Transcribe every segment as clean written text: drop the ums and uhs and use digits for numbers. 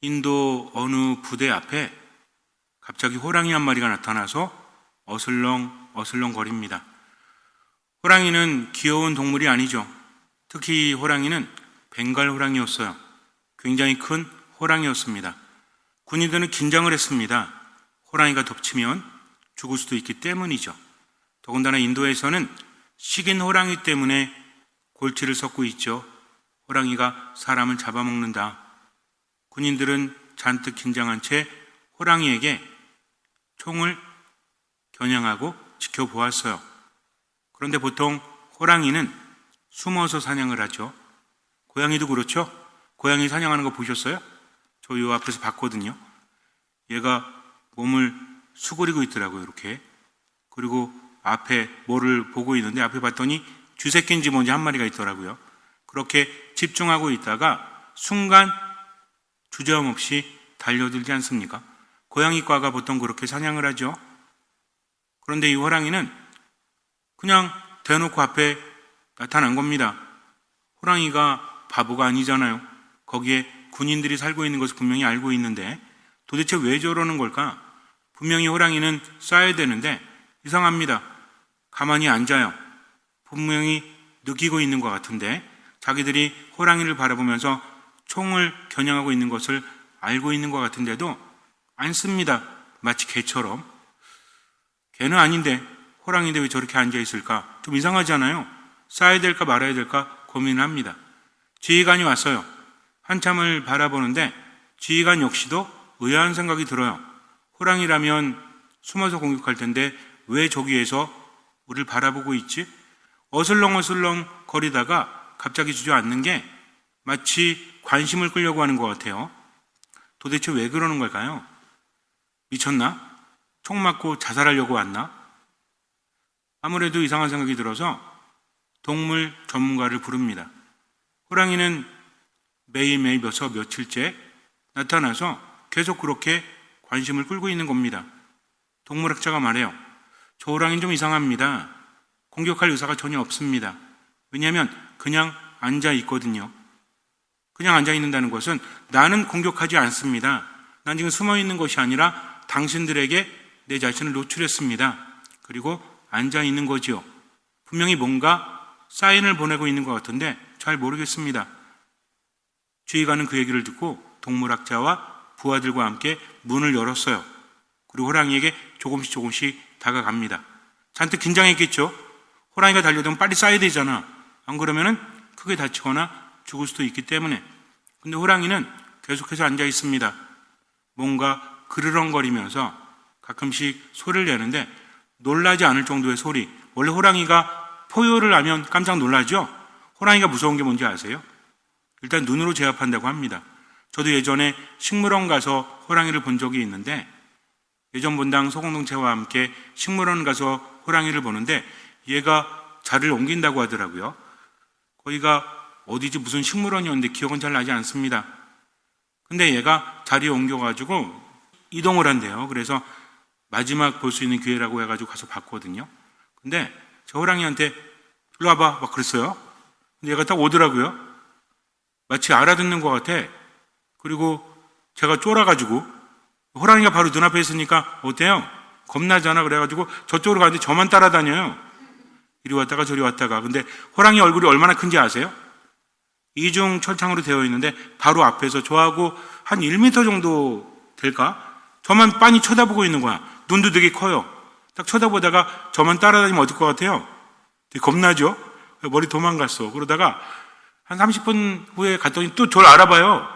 인도 어느 부대 앞에 갑자기 호랑이 한 마리가 나타나서 어슬렁 거립니다. 호랑이는 귀여운 동물이 아니죠. 특히 호랑이는 벵갈 호랑이였어요. 굉장히 큰 호랑이였습니다. 군인들은 긴장을 했습니다. 호랑이가 덮치면 죽을 수도 있기 때문이죠. 더군다나 인도에서는 식인 호랑이 때문에 골치를 썩고 있죠. 호랑이가 사람을 잡아먹는다. 군인들은 잔뜩 긴장한 채 호랑이에게 총을 겨냥하고 지켜보았어요. 그런데 보통 호랑이는 숨어서 사냥을 하죠. 고양이도 그렇죠? 고양이 사냥하는 거 보셨어요? 저 요 앞에서 봤거든요. 얘가 몸을 수그리고 있더라고요, 이렇게. 그리고 앞에 뭐를 보고 있는데 앞에 봤더니 쥐새끼인지 뭔지 한 마리가 있더라고요. 그렇게 집중하고 있다가 순간 주저함없이 달려들지 않습니까? 고양이과가 보통 그렇게 사냥을 하죠. 그런데 이 호랑이는 그냥 대놓고 앞에 나타난 겁니다. 호랑이가 바보가 아니잖아요. 거기에 군인들이 살고 있는 것을 분명히 알고 있는데 도대체 왜 저러는 걸까? 분명히 호랑이는 쏴야 되는데 이상합니다. 가만히 앉아요. 분명히 느끼고 있는 것 같은데 자기들이 호랑이를 바라보면서 총을 겨냥하고 있는 것을 알고 있는 것 같은데도 안 씁니다. 마치 개처럼. 개는 아닌데 호랑이인데 왜 저렇게 앉아있을까? 좀 이상하잖아요. 쏴야 될까 말아야 될까 고민을 합니다. 지휘관이 왔어요. 한참을 바라보는데 지휘관 역시도 의아한 생각이 들어요. 호랑이라면 숨어서 공격할 텐데 왜 저기에서 우리를 바라보고 있지? 어슬렁어슬렁 거리다가 갑자기 주저앉는 게 마치 관심을 끌려고 하는 것 같아요. 도대체 왜 그러는 걸까요? 미쳤나? 총 맞고 자살하려고 왔나? 아무래도 이상한 생각이 들어서 동물 전문가를 부릅니다. 호랑이는 매일매일 며칠째 나타나서 계속 그렇게 관심을 끌고 있는 겁니다. 동물학자가 말해요. 저 호랑이는 좀 이상합니다. 공격할 의사가 전혀 없습니다. 왜냐하면 그냥 앉아 있거든요. 그냥 앉아 있는다는 것은 나는 공격하지 않습니다. 난 지금 숨어 있는 것이 아니라 당신들에게 내 자신을 노출했습니다. 그리고 앉아 있는 거지요. 분명히 뭔가 사인을 보내고 있는 것 같은데 잘 모르겠습니다. 지휘관은 그 얘기를 듣고 동물학자와 부하들과 함께 문을 열었어요. 그리고 호랑이에게 조금씩 다가갑니다. 잔뜩 긴장했겠죠? 호랑이가 달려들면 빨리 쏴야 되잖아. 안 그러면은 크게 다치거나 죽을 수도 있기 때문에. 근데 호랑이는 계속해서 앉아 있습니다. 뭔가 그르렁거리면서 가끔씩 소리를 내는데 놀라지 않을 정도의 소리. 원래 호랑이가 포효를 하면 깜짝 놀라죠? 호랑이가 무서운 게 뭔지 아세요? 일단 눈으로 제압한다고 합니다. 저도 예전에 식물원 가서 호랑이를 본 적이 있는데 예전 본당 소공동체와 함께 식물원 가서 호랑이를 보는데 얘가 자리를 옮긴다고 하더라고요. 거기가 어디지 무슨 식물원이었는데 기억은 잘 나지 않습니다. 근데 얘가 자리에 옮겨가지고 이동을 한대요. 그래서 마지막 볼 수 있는 기회라고 해가지고 가서 봤거든요. 근데 저 호랑이한테 일로 와봐 막 그랬어요. 근데 얘가 딱 오더라고요. 마치 알아듣는 것 같아. 그리고 제가 쫄아가지고 호랑이가 바로 눈앞에 있으니까 어때요? 겁나잖아. 그래가지고 저쪽으로 가는데 저만 따라다녀요. 이리 왔다가 저리 왔다가. 근데 호랑이 얼굴이 얼마나 큰지 아세요? 이중 철창으로 되어 있는데 바로 앞에서 저하고 한 1m 정도 될까? 저만 빤히 쳐다보고 있는 거야. 눈도 되게 커요. 딱 쳐다보다가 저만 따라다니면 어떨 것 같아요? 되게 겁나죠? 머리 도망갔어. 그러다가 한 30분 후에 갔더니 또 저를 알아봐요.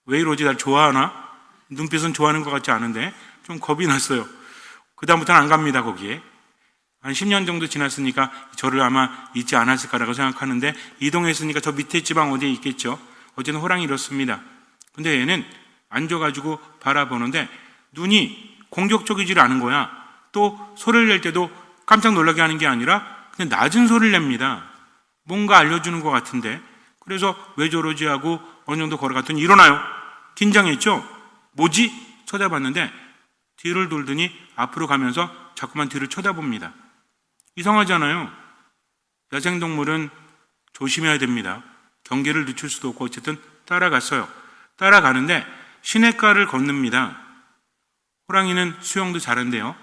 왜 이러지? 날 좋아하나? 눈빛은 좋아하는 것 같지 않은데 좀 겁이 났어요. 그 다음부터는 안 갑니다. 거기에. 한 10년 정도 지났으니까 저를 아마 잊지 않았을까라고 생각하는데 이동했으니까 저 밑에 지방 어디에 있겠죠. 어제는 호랑이 이렇습니다. 근데 얘는 앉아가지고 바라보는데 눈이 공격적이질 않은 거야. 또 소리를 낼 때도 깜짝 놀라게 하는 게 아니라 그냥 낮은 소리를 냅니다. 뭔가 알려주는 것 같은데 그래서 왜 저러지 하고 어느 정도 걸어갔더니 일어나요. 긴장했죠. 뭐지? 쳐다봤는데 뒤를 돌더니 앞으로 가면서 자꾸만 뒤를 쳐다봅니다. 이상하잖아요. 야생동물은 조심해야 됩니다. 경계를 늦출 수도 없고 어쨌든 따라갔어요. 따라가는데 시냇가를 건넙니다. 호랑이는 수영도 잘한대요.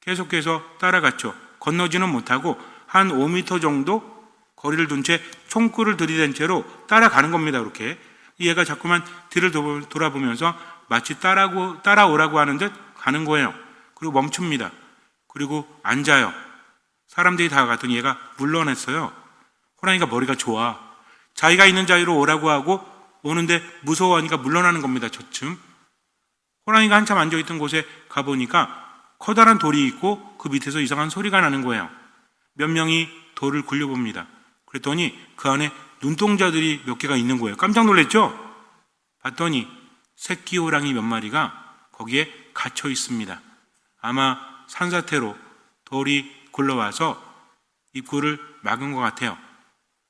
계속해서 따라갔죠. 건너지는 못하고 한 5m 정도 거리를 둔 채 총구를 들이댄 채로 따라가는 겁니다. 이렇게 얘가 자꾸만 뒤를 돌아보면서 마치 따라오라고 하는 듯 가는 거예요. 그리고 멈춥니다. 그리고 앉아요. 사람들이 다 갔더니 얘가 물러났어요. 호랑이가 머리가 좋아. 자기가 있는 자리로 오라고 하고 오는데 무서워하니까 물러나는 겁니다. 저쯤. 호랑이가 한참 앉아있던 곳에 가보니까 커다란 돌이 있고 그 밑에서 이상한 소리가 나는 거예요. 몇 명이 돌을 굴려봅니다. 그랬더니 그 안에 눈동자들이 몇 개가 있는 거예요. 깜짝 놀랐죠? 봤더니 새끼 호랑이 몇 마리가 거기에 갇혀 있습니다. 아마 산사태로 돌이 굴러와서 입구를 막은 것 같아요.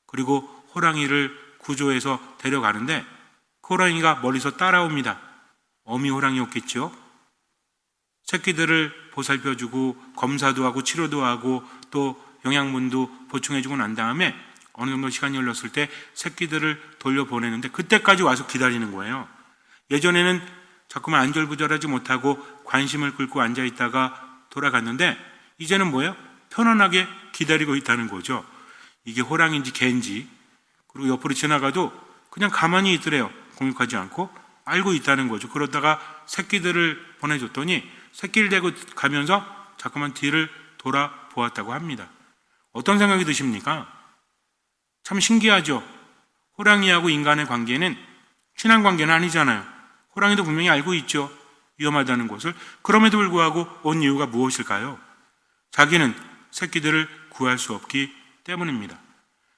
그리고 호랑이를 구조해서 데려가는데 그 호랑이가 멀리서 따라옵니다. 어미 호랑이였겠죠? 새끼들을 보살펴주고 검사도 하고 치료도 하고 또 영양분도 보충해주고 난 다음에 어느 정도 시간이 흘렀을 때 새끼들을 돌려보내는데 그때까지 와서 기다리는 거예요. 예전에는 자꾸만 안절부절하지 못하고 관심을 끌고 앉아있다가 돌아갔는데 이제는 뭐예요? 편안하게 기다리고 있다는 거죠. 이게 호랑이인지 개인지. 그리고 옆으로 지나가도 그냥 가만히 있더래요. 공격하지 않고 알고 있다는 거죠. 그러다가 새끼들을 보내줬더니 새끼를 대고 가면서 자꾸만 뒤를 돌아보았다고 합니다. 어떤 생각이 드십니까? 참 신기하죠. 호랑이하고 인간의 관계는 친한 관계는 아니잖아요. 호랑이도 분명히 알고 있죠. 위험하다는 것을. 그럼에도 불구하고 온 이유가 무엇일까요? 자기는 새끼들을 구할 수 없기 때문입니다.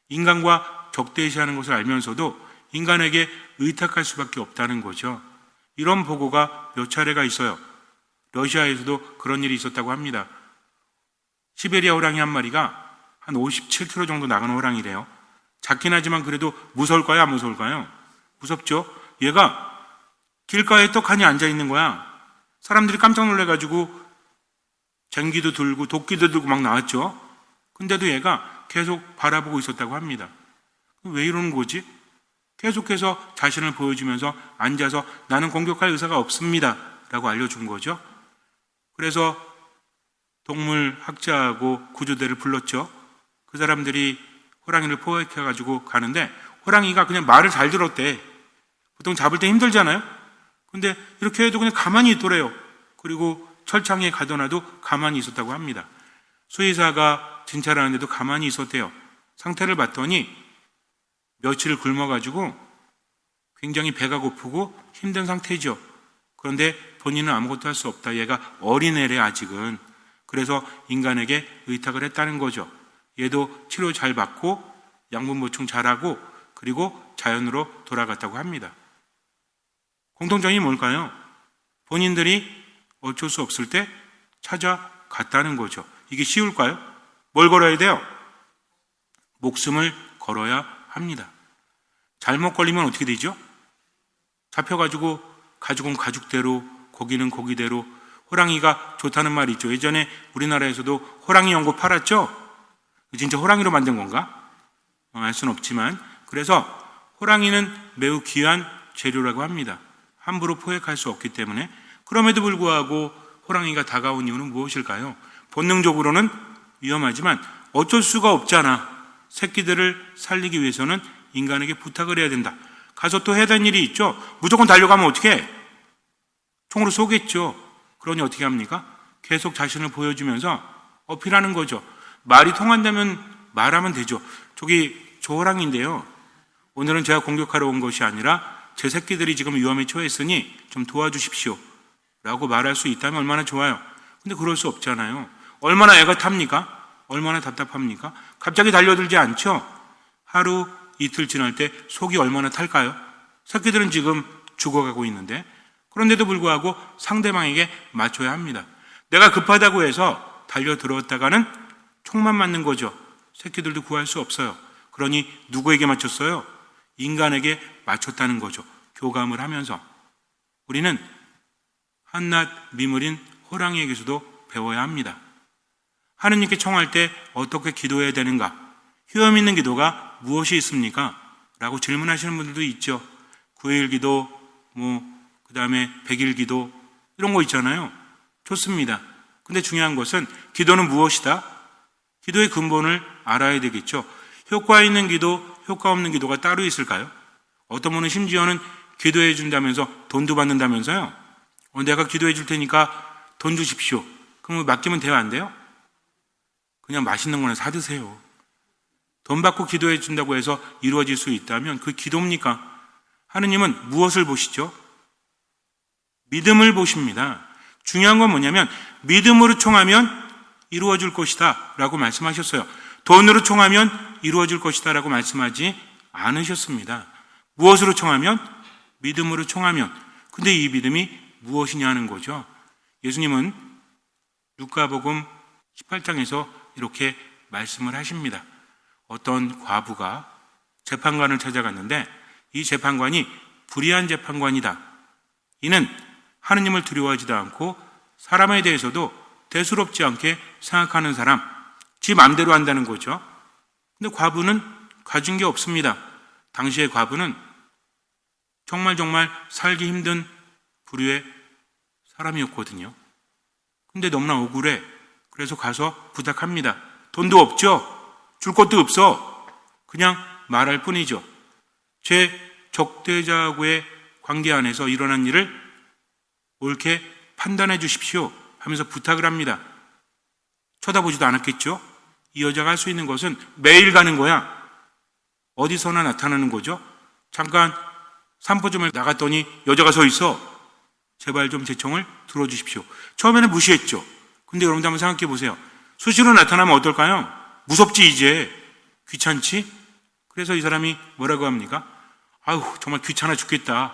인간과 적대시하는 것을 알면서도 인간에게 의탁할 수밖에 없다는 거죠. 이런 보고가 몇 차례가 있어요. 러시아에서도 그런 일이 있었다고 합니다. 시베리아 호랑이 한 마리가 한 57kg 정도 나가는 호랑이래요. 작긴 하지만 그래도 무서울까요? 안 무서울까요? 무섭죠? 얘가 길가에 떡하니 앉아있는 거야. 사람들이 깜짝 놀래가지고 쟁기도 들고 도끼도 들고 막 나왔죠. 근데도 얘가 계속 바라보고 있었다고 합니다. 왜 이러는 거지? 계속해서 자신을 보여주면서 앉아서 나는 공격할 의사가 없습니다 라고 알려준 거죠. 그래서 동물학자하고 구조대를 불렀죠. 그 사람들이 호랑이를 포획해가지고 가는데 호랑이가 그냥 말을 잘 들었대. 보통 잡을 때 힘들잖아요. 근데 이렇게 해도 그냥 가만히 있더래요. 그리고 철창에 가둬놔도 가만히 있었다고 합니다. 수의사가 진찰을 하는데도 가만히 있었대요. 상태를 봤더니 며칠을 굶어가지고 굉장히 배가 고프고 힘든 상태죠. 그런데 본인은 아무것도 할 수 없다. 얘가 어린애래 아직은. 그래서 인간에게 의탁을 했다는 거죠. 얘도 치료 잘 받고 양분 보충 잘하고 그리고 자연으로 돌아갔다고 합니다. 공통점이 뭘까요? 본인들이 어쩔 수 없을 때 찾아갔다는 거죠. 이게 쉬울까요? 뭘 걸어야 돼요? 목숨을 걸어야 합니다. 잘못 걸리면 어떻게 되죠? 잡혀가지고 가죽은 가죽대로 고기는 고기대로 호랑이가 좋다는 말이 있죠. 예전에 우리나라에서도 호랑이 연고 팔았죠? 진짜 호랑이로 만든 건가? 알 수는 없지만 그래서 호랑이는 매우 귀한 재료라고 합니다. 함부로 포획할 수 없기 때문에 그럼에도 불구하고 호랑이가 다가온 이유는 무엇일까요? 본능적으로는 위험하지만 어쩔 수가 없잖아. 새끼들을 살리기 위해서는 인간에게 부탁을 해야 된다. 가서 또 해야 되는 일이 있죠. 무조건 달려가면 어떻게 해? 총으로 쏘겠죠. 그러니 어떻게 합니까? 계속 자신을 보여주면서 어필하는 거죠. 말이 통한다면 말하면 되죠. 저 호랑이인데요. 오늘은 제가 공격하러 온 것이 아니라 제 새끼들이 지금 위험에 처했으니 좀 도와주십시오 라고 말할 수 있다면 얼마나 좋아요. 근데 그럴 수 없잖아요. 얼마나 애가 탑니까? 얼마나 답답합니까? 갑자기 달려들지 않죠? 하루 이틀 지날 때 속이 얼마나 탈까요? 새끼들은 지금 죽어가고 있는데 그런데도 불구하고 상대방에게 맞춰야 합니다. 내가 급하다고 해서 달려들었다가는 총만 맞는 거죠. 새끼들도 구할 수 없어요. 그러니 누구에게 맞췄어요? 인간에게 맞췄다는 거죠. 교감을 하면서. 우리는 한낱 미물인 호랑이에게서도 배워야 합니다. 하느님께 청할 때 어떻게 기도해야 되는가? 효험 있는 기도가 무엇이 있습니까? 라고 질문하시는 분들도 있죠. 9일 기도, 그 다음에 100일 기도, 이런 거 있잖아요. 좋습니다. 근데 중요한 것은 기도는 무엇이다? 기도의 근본을 알아야 되겠죠. 효과 있는 기도, 효과 없는 기도가 따로 있을까요? 어떤 분은 심지어는 기도해 준다면서 돈도 받는다면서요. 내가 기도해 줄 테니까 돈 주십시오. 그럼 맡기면 돼요, 안 돼요? 그냥 맛있는 거나 사드세요. 돈 받고 기도해 준다고 해서 이루어질 수 있다면 그 기도입니까? 하느님은 무엇을 보시죠? 믿음을 보십니다. 중요한 건 뭐냐면 믿음으로 청하면 이루어질 것이다 라고 말씀하셨어요. 돈으로 청하면 이루어질 것이다 라고 말씀하지 않으셨습니다. 무엇으로 청하면? 믿음으로 청하면. 근데 이 믿음이 무엇이냐는 거죠. 예수님은 루카복음 18장에서 이렇게 말씀을 하십니다. 어떤 과부가 재판관을 찾아갔는데 이 재판관이 불의한 재판관이다. 이는 하느님을 두려워하지도 않고 사람에 대해서도 대수롭지 않게 생각하는 사람, 지 마음대로 한다는 거죠. 근데 과부는 가진 게 없습니다. 당시의 과부는 정말 살기 힘든 부류의 사람이었거든요. 근데 너무나 억울해. 그래서 가서 부탁합니다. 돈도 없죠? 줄 것도 없어. 그냥 말할 뿐이죠. 제 적대자하고의 관계 안에서 일어난 일을 옳게 판단해 주십시오 하면서 부탁을 합니다. 쳐다보지도 않았겠죠? 이 여자가 할 수 있는 것은 매일 가는 거야. 어디서나 나타나는 거죠. 잠깐 산포점에 나갔더니 여자가 서 있어. 제발 좀 제 청을 들어주십시오. 처음에는 무시했죠. 근데 여러분들 한번 생각해 보세요. 수시로 나타나면 어떨까요? 무섭지 이제. 귀찮지? 그래서 이 사람이 뭐라고 합니까? 아유 정말 귀찮아 죽겠다.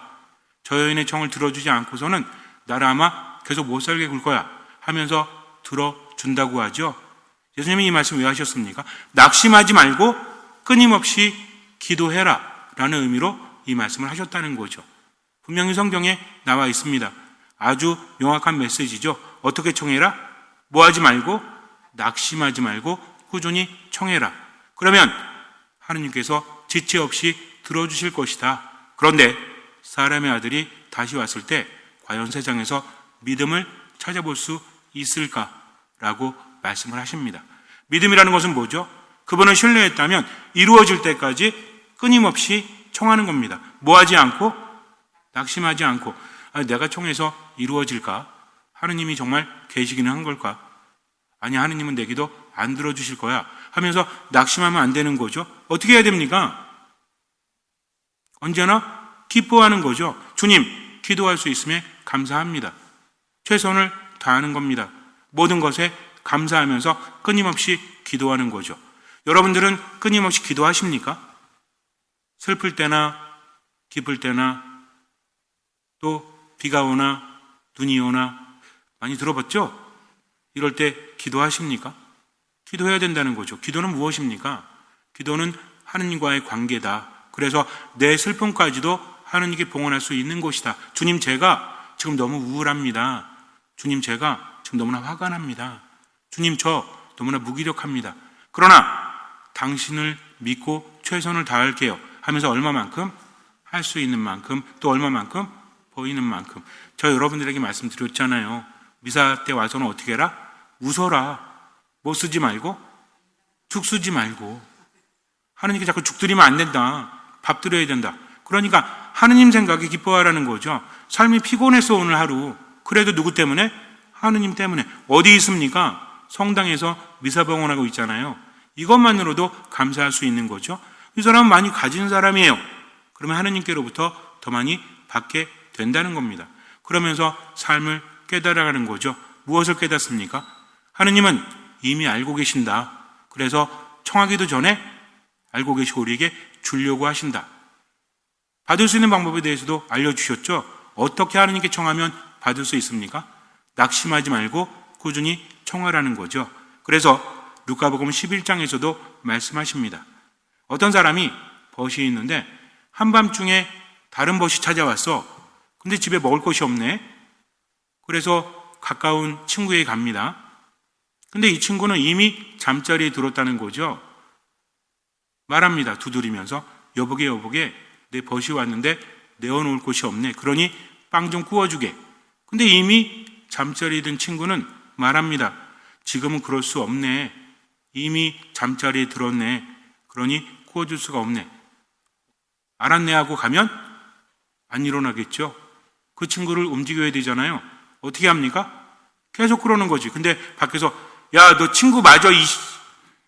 저 여인의 청을 들어주지 않고서는 나를 아마 계속 못 살게 굴 거야 하면서 들어준다고 하죠. 예수님이 이 말씀 왜 하셨습니까? 낙심하지 말고 끊임없이 기도해라 라는 의미로 이 말씀을 하셨다는 거죠. 분명히 성경에 나와 있습니다. 아주 명확한 메시지죠. 어떻게 청해라? 뭐하지 말고 낙심하지 말고 꾸준히 청해라. 그러면 하느님께서 지체 없이 들어주실 것이다. 그런데 사람의 아들이 다시 왔을 때 과연 세상에서 믿음을 찾아볼 수 있을까라고 말씀을 하십니다. 믿음이라는 것은 뭐죠? 그분을 신뢰했다면 이루어질 때까지 끊임없이 청하는 겁니다. 뭐하지 않고 낙심하지 않고 내가 청해서 이루어질까? 하느님이 정말 계시기는 한 걸까? 아니 하느님은 내 기도 안 들어주실 거야 하면서 낙심하면 안 되는 거죠. 어떻게 해야 됩니까? 언제나 기뻐하는 거죠. 주님 기도할 수 있음에 감사합니다. 최선을 다하는 겁니다. 모든 것에 감사하면서 끊임없이 기도하는 거죠. 여러분들은 끊임없이 기도하십니까? 슬플 때나 기쁠 때나 또 비가 오나 눈이 오나 많이 들어봤죠? 이럴 때 기도하십니까? 기도해야 된다는 거죠. 기도는 무엇입니까? 기도는 하느님과의 관계다. 그래서 내 슬픔까지도 하느님께 봉헌할 수 있는 것이다. 주님 제가 지금 너무 우울합니다. 주님 제가 지금 너무나 화가 납니다. 주님 저 너무나 무기력합니다. 그러나 당신을 믿고 최선을 다할게요 하면서 얼마만큼 할 수 있는 만큼 또 얼마만큼 보이는 만큼. 저 여러분들에게 말씀드렸잖아요. 미사 때 와서는 어떻게 해라? 웃어라. 못 쓰지 말고 죽 쓰지 말고. 하느님께 자꾸 죽 드리면 안 된다. 밥 드려야 된다. 그러니까 하느님 생각에 기뻐하라는 거죠. 삶이 피곤했어 오늘 하루. 그래도 누구 때문에? 하느님 때문에. 어디 있습니까? 성당에서 미사 봉헌하고 있잖아요. 이것만으로도 감사할 수 있는 거죠. 이 사람은 많이 가진 사람이에요. 그러면 하느님께로부터 더 많이 받게 된다는 겁니다. 그러면서 삶을 깨달아가는 거죠. 무엇을 깨닫습니까? 하느님은 이미 알고 계신다. 그래서 청하기도 전에 알고 계시고 우리에게 주려고 하신다. 받을 수 있는 방법에 대해서도 알려주셨죠. 어떻게 하느님께 청하면 받을 수 있습니까? 낙심하지 말고 꾸준히 청하라는 거죠. 그래서 루카복음 11장에서도 말씀하십니다. 어떤 사람이 벗이 있는데 한밤중에 다른 벗이 찾아왔어. 근데 집에 먹을 것이 없네. 그래서 가까운 친구에게 갑니다. 근데 이 친구는 이미 잠자리에 들었다는 거죠. 말합니다. 두드리면서 여보게 내 벗이 왔는데 내어놓을 곳이 없네. 그러니 빵 좀 구워주게. 근데 이미 잠자리에 든 친구는 말합니다. 지금은 그럴 수 없네. 이미 잠자리에 들었네. 그러니 구워줄 수가 없네. 알았네 하고 가면 안 일어나겠죠. 그 친구를 움직여야 되잖아요. 어떻게 합니까? 계속 그러는 거지. 근데 밖에서 야, 너 친구 맞아.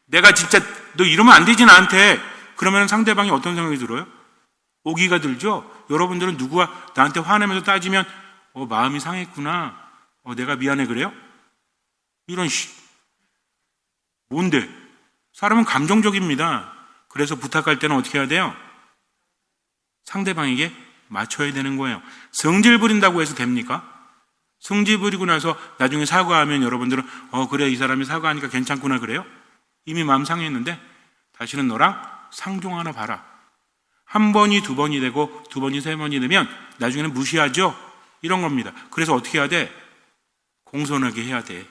내가 진짜 너 이러면 안 되지 나한테. 그러면 상대방이 어떤 생각이 들어요? 오기가 들죠. 여러분들은 누구와 나한테 화내면서 따지면 마음이 상했구나. 내가 미안해 그래요? 이런 뭔데? 사람은 감정적입니다. 그래서 부탁할 때는 어떻게 해야 돼요? 상대방에게 맞춰야 되는 거예요. 성질 부린다고 해서 됩니까? 성질 부리고 나서 나중에 사과하면 여러분들은 그래 이 사람이 사과하니까 괜찮구나 그래요? 이미 마음 상했는데 다시는 너랑 상종하나 봐라. 한 번이 두 번이 되고 두 번이 세 번이 되면 나중에는 무시하죠? 이런 겁니다. 그래서 어떻게 해야 돼? 공손하게 해야 돼.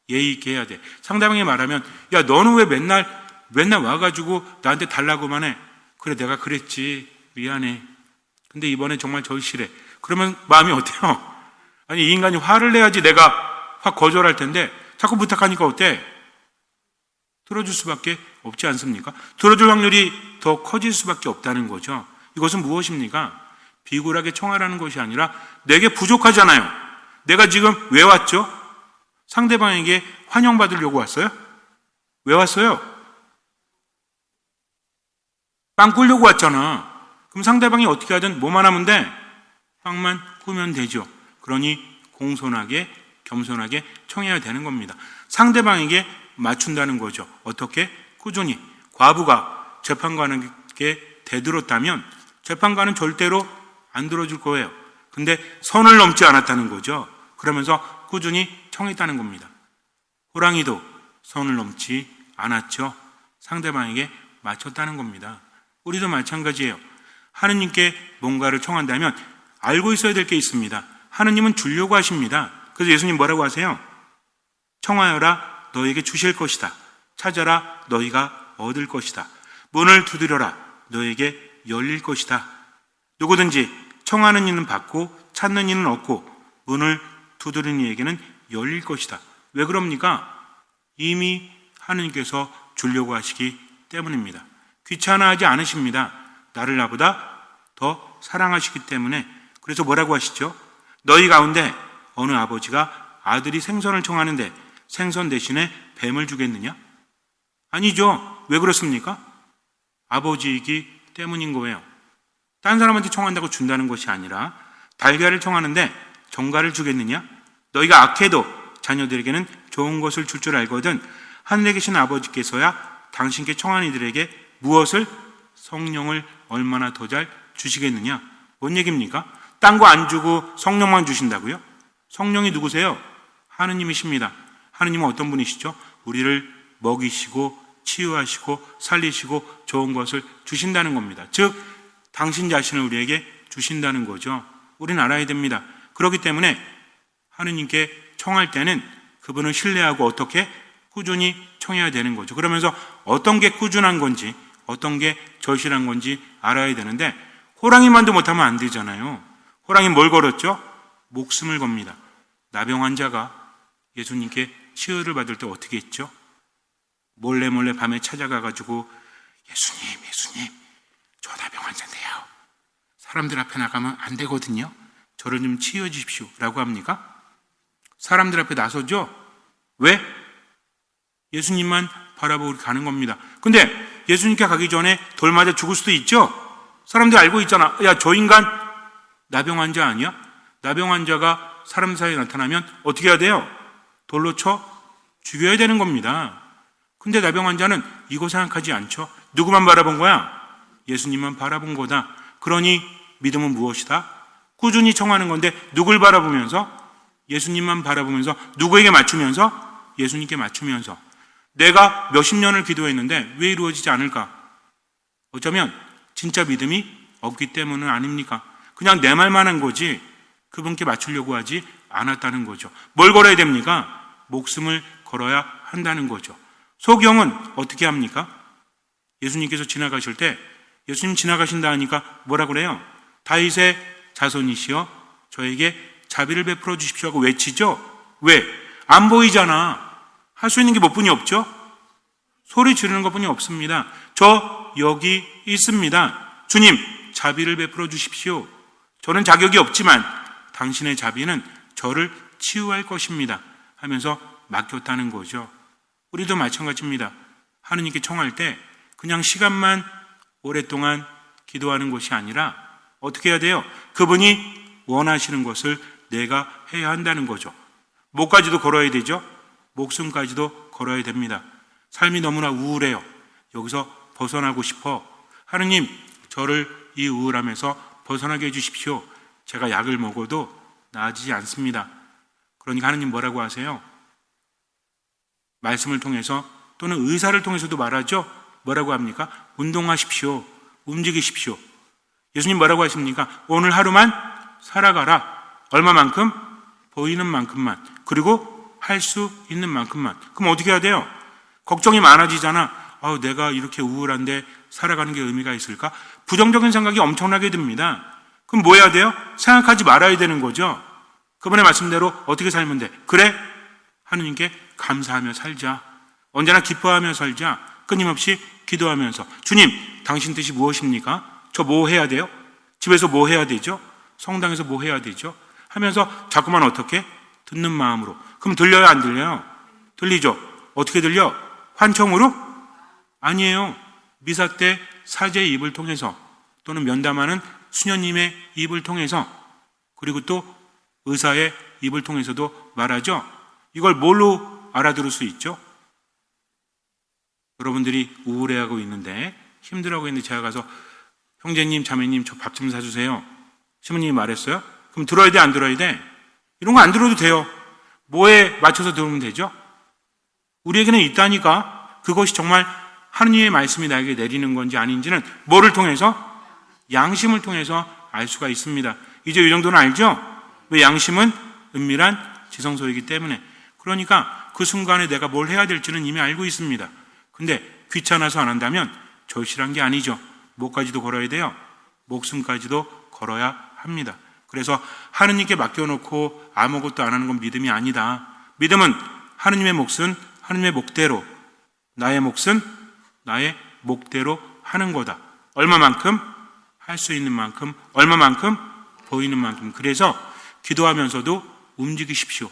예의 있게 해야 돼. 상대방이 말하면 야 너는 왜 맨날 와가지고 나한테 달라고만 해. 그래 내가 그랬지. 미안해. 근데 이번에 정말 절실해. 그러면 마음이 어때요? 아니 이 인간이 화를 내야지 내가 확 거절할 텐데 자꾸 부탁하니까 어때? 들어줄 수밖에 없지 않습니까? 들어줄 확률이 더 커질 수밖에 없다는 거죠. 이것은 무엇입니까? 비굴하게 청하라는 것이 아니라 내게 부족하잖아요. 내가 지금 왜 왔죠? 상대방에게 환영받으려고 왔어요? 왜 왔어요? 빵 꾸려고 왔잖아. 그럼 상대방이 어떻게 하든 뭐만 하면 돼? 빵만 꾸면 되죠. 그러니 공손하게 겸손하게 청해야 되는 겁니다. 상대방에게 맞춘다는 거죠. 어떻게? 꾸준히. 과부가 재판관에게 대들었다면 재판관은 절대로 안 들어줄 거예요. 근데 선을 넘지 않았다는 거죠. 그러면서 꾸준히 청했다는 겁니다. 호랑이도 선을 넘지 않았죠. 상대방에게 맞췄다는 겁니다. 우리도 마찬가지예요. 하느님께 뭔가를 청한다면 알고 있어야 될 게 있습니다. 하느님은 주려고 하십니다. 그래서 예수님 뭐라고 하세요? 청하여라 너에게 주실 것이다. 찾아라 너희가 얻을 것이다. 문을 두드려라 너에게 열릴 것이다. 누구든지 청하는 이는 받고 찾는 이는 얻고 문을 두드리는 이에게는 열릴 것이다. 왜 그럽니까? 이미 하느님께서 주려고 하시기 때문입니다. 귀찮아하지 않으십니다. 나를 나보다 더 사랑하시기 때문에. 그래서 뭐라고 하시죠? 너희 가운데 어느 아버지가 아들이 생선을 청하는데 생선 대신에 뱀을 주겠느냐? 아니죠. 왜 그렇습니까? 아버지이기 때문인 거예요. 딴 사람한테 청한다고 준다는 것이 아니라 달걀을 청하는데 정갈을 주겠느냐? 너희가 악해도 자녀들에게는 좋은 것을 줄 줄 알거든 하늘에 계신 아버지께서야 당신께 청한 이들에게 무엇을? 성령을 얼마나 더 잘 주시겠느냐? 뭔 얘기입니까? 딴 거 안 주고 성령만 주신다고요? 성령이 누구세요? 하느님이십니다. 하느님은 어떤 분이시죠? 우리를 먹이시고 치유하시고 살리시고 좋은 것을 주신다는 겁니다. 즉 당신 자신을 우리에게 주신다는 거죠. 우리는 알아야 됩니다. 그렇기 때문에 하느님께 청할 때는 그분을 신뢰하고 어떻게? 꾸준히 청해야 되는 거죠. 그러면서 어떤 게 꾸준한 건지 어떤 게 절실한 건지 알아야 되는데 호랑이만도 못하면 안 되잖아요. 호랑이 뭘 걸었죠? 목숨을 겁니다. 나병 환자가 예수님께 치유를 받을 때 어떻게 했죠? 몰래 밤에 찾아가가지고 예수님 저 나병 환자인데요. 사람들 앞에 나가면 안 되거든요. 저를 좀 치유해 주십시오 라고 합니까? 사람들 앞에 나서죠? 왜? 예수님만 바라보고 가는 겁니다. 근데 예수님께 가기 전에 돌 맞아 죽을 수도 있죠? 사람들이 알고 있잖아. 야, 저 인간 나병 환자 아니야? 나병 환자가 사람 사이에 나타나면 어떻게 해야 돼요? 돌로 쳐 죽여야 되는 겁니다. 근데 나병 환자는 이거 생각하지 않죠. 누구만 바라본 거야? 예수님만 바라본 거다. 그러니 믿음은 무엇이다? 꾸준히 청하는 건데 누굴 바라보면서? 예수님만 바라보면서 누구에게 맞추면서? 예수님께 맞추면서. 내가 몇십 년을 기도했는데 왜 이루어지지 않을까? 어쩌면 진짜 믿음이 없기 때문은 아닙니까? 그냥 내 말만 한 거지 그분께 맞추려고 하지 않았다는 거죠. 뭘 걸어야 됩니까? 목숨을 걸어야 한다는 거죠. 소경은 어떻게 합니까? 예수님께서 지나가실 때 예수님 지나가신다 하니까 뭐라 그래요? 다윗의 자손이시여 저에게 자비를 베풀어 주십시오 하고 외치죠. 왜? 안 보이잖아. 할 수 있는 게 뭐뿐이 없죠? 소리 지르는 것뿐이 없습니다. 저 여기 있습니다. 주님, 자비를 베풀어 주십시오. 저는 자격이 없지만 당신의 자비는 저를 치유할 것입니다 하면서 맡겼다는 거죠. 우리도 마찬가지입니다. 하느님께 청할 때 그냥 시간만 오랫동안 기도하는 것이 아니라 어떻게 해야 돼요? 그분이 원하시는 것을 내가 해야 한다는 거죠. 목까지도 걸어야 되죠. 목숨까지도 걸어야 됩니다. 삶이 너무나 우울해요. 여기서 벗어나고 싶어. 하느님, 저를 이 우울함에서 벗어나게 해주십시오. 제가 약을 먹어도 나아지지 않습니다. 그러니까 하느님 뭐라고 하세요? 말씀을 통해서 또는 의사를 통해서도 말하죠. 뭐라고 합니까? 운동하십시오. 움직이십시오. 예수님 뭐라고 하십니까? 오늘 하루만 살아가라. 얼마만큼? 보이는 만큼만. 그리고 할 수 있는 만큼만. 그럼 어떻게 해야 돼요? 걱정이 많아지잖아. 내가 이렇게 우울한데 살아가는 게 의미가 있을까? 부정적인 생각이 엄청나게 듭니다. 그럼 뭐 해야 돼요? 생각하지 말아야 되는 거죠. 그분의 말씀대로 어떻게 살면 돼? 그래? 하느님께 감사하며 살자. 언제나 기뻐하며 살자. 끊임없이 기도하면서 주님, 당신 뜻이 무엇입니까? 저 뭐 해야 돼요? 집에서 뭐 해야 되죠? 성당에서 뭐 해야 되죠? 하면서 자꾸만 어떻게? 듣는 마음으로. 그럼 들려요, 안 들려요? 들리죠? 어떻게 들려? 환청으로? 아니에요. 미사 때 사제의 입을 통해서 또는 면담하는 수녀님의 입을 통해서 그리고 또 의사의 입을 통해서도 말하죠. 이걸 뭘로 알아들을 수 있죠? 여러분들이 우울해하고 있는데 힘들어하고 있는데 제가 가서 형제님, 자매님 저 밥 좀 사주세요. 시모님이 말했어요. 그럼 들어야 돼, 안 들어야 돼? 이런 거 안 들어도 돼요. 뭐에 맞춰서 들으면 되죠? 우리에게는 있다니까. 그것이 정말 하느님의 말씀이 나에게 내리는 건지 아닌지는 뭐를 통해서? 양심을 통해서 알 수가 있습니다. 이제 이 정도는 알죠? 왜? 양심은 은밀한 지성소이기 때문에. 그러니까 그 순간에 내가 뭘 해야 될지는 이미 알고 있습니다. 근데 귀찮아서 안 한다면 절실한 게 아니죠. 목까지도 걸어야 돼요. 목숨까지도 걸어야 합니다. 그래서 하느님께 맡겨놓고 아무것도 안 하는 건 믿음이 아니다. 믿음은 하느님의 몫은 하느님의 목대로, 나의 몫은 나의 목대로 하는 거다. 얼마만큼? 할 수 있는 만큼, 얼마만큼? 보이는 만큼. 그래서 기도하면서도 움직이십시오.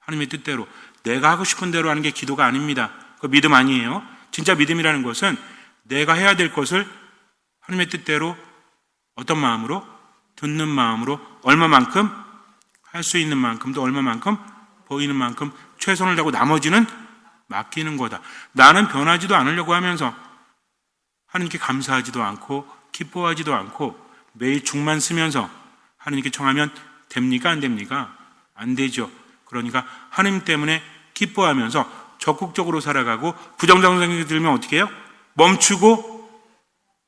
하느님의 뜻대로. 내가 하고 싶은 대로 하는 게 기도가 아닙니다. 그 믿음 아니에요. 진짜 믿음이라는 것은 내가 해야 될 것을 하느님의 뜻대로 어떤 마음으로? 듣는 마음으로 얼마만큼? 할 수 있는 만큼 또 얼마만큼? 보이는 만큼 최선을 다하고 나머지는 맡기는 거다. 나는 변하지도 않으려고 하면서 하느님께 감사하지도 않고 기뻐하지도 않고 매일 죽만 쓰면서 하느님께 청하면 됩니까? 안 됩니까? 안 되죠. 그러니까 하느님 때문에 기뻐하면서 적극적으로 살아가고 부정적인 생각이 들면 어떻게 해요? 멈추고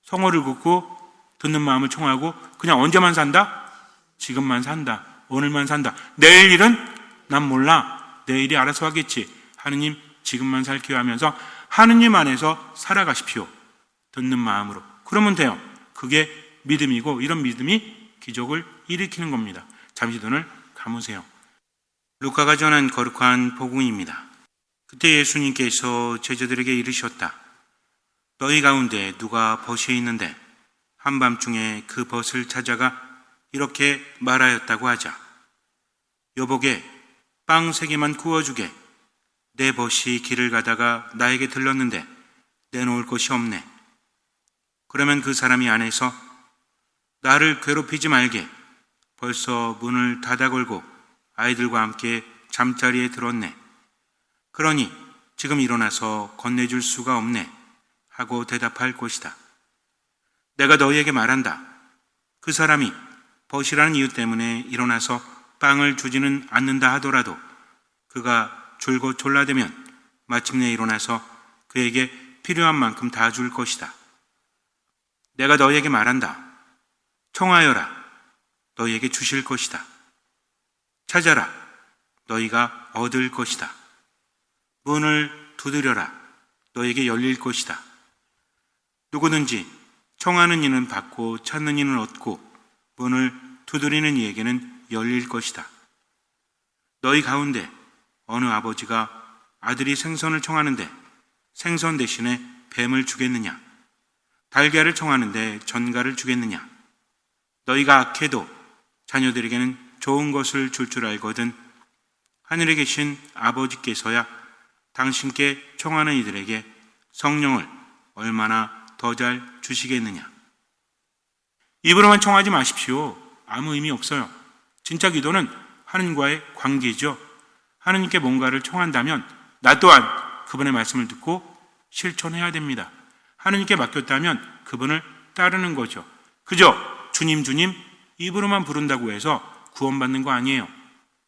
성호를 긋고 듣는 마음을 청하고 그냥 언제만 산다? 지금만 산다. 오늘만 산다. 내일 일은 난 몰라. 내일이 알아서 하겠지. 하느님 지금만 살기로 하면서 하느님 안에서 살아가십시오. 듣는 마음으로. 그러면 돼요. 그게 믿음이고 이런 믿음이 기적을 일으키는 겁니다. 잠시 눈을 감으세요. 루카가 전한 거룩한 복음입니다. 그때 예수님께서 제자들에게 이르셨다. 너희 가운데 누가 벗이 있는데 한밤중에 그 벗을 찾아가 이렇게 말하였다고 하자. 여보게 빵 3개만 구워주게. 내 벗이 길을 가다가 나에게 들렀는데 내놓을 것이 없네. 그러면 그 사람이 안에서 나를 괴롭히지 말게. 벌써 문을 닫아 걸고 아이들과 함께 잠자리에 들었네. 그러니 지금 일어나서 건네줄 수가 없네. 하고 대답할 것이다. 내가 너희에게 말한다. 그 사람이 벗이라는 이유 때문에 일어나서 빵을 주지는 않는다 하더라도 그가 줄곧 졸라대면 마침내 일어나서 그에게 필요한 만큼 다 줄 것이다. 내가 너희에게 말한다. 청하여라. 너희에게 주실 것이다. 찾아라. 너희가 얻을 것이다. 문을 두드려라. 너희에게 열릴 것이다. 누구든지 청하는 이는 받고 찾는 이는 얻고 문을 두드리는 이에게는 열릴 것이다. 너희 가운데 어느 아버지가 아들이 생선을 청하는데 생선 대신에 뱀을 주겠느냐? 달걀을 청하는데 전갈을 주겠느냐? 너희가 악해도 자녀들에게는 좋은 것을 줄 알거든 하늘에 계신 아버지께서야 당신께 청하는 이들에게 성령을 얼마나 더 잘 주시겠느냐? 입으로만 청하지 마십시오. 아무 의미 없어요. 진짜 기도는 하느님과의 관계죠. 하느님께 뭔가를 청한다면 나 또한 그분의 말씀을 듣고 실천해야 됩니다. 하느님께 맡겼다면 그분을 따르는 거죠. 그저 주님 주님 입으로만 부른다고 해서 구원받는 거 아니에요.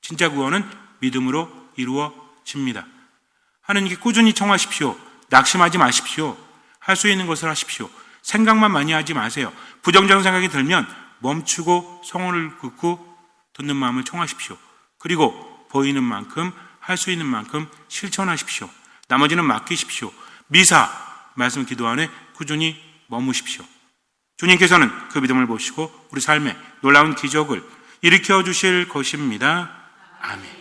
진짜 구원은 믿음으로 이루어집니다. 하느님께 꾸준히 청하십시오. 낙심하지 마십시오. 할 수 있는 것을 하십시오. 생각만 많이 하지 마세요. 부정적인 생각이 들면 멈추고 성호를 긋고 듣는 마음을 청하십시오. 그리고 보이는 만큼 할 수 있는 만큼 실천하십시오. 나머지는 맡기십시오. 미사 말씀 기도 안에 꾸준히 머무십시오. 주님께서는 그 믿음을 보시고 우리 삶에 놀라운 기적을 일으켜 주실 것입니다. 아멘.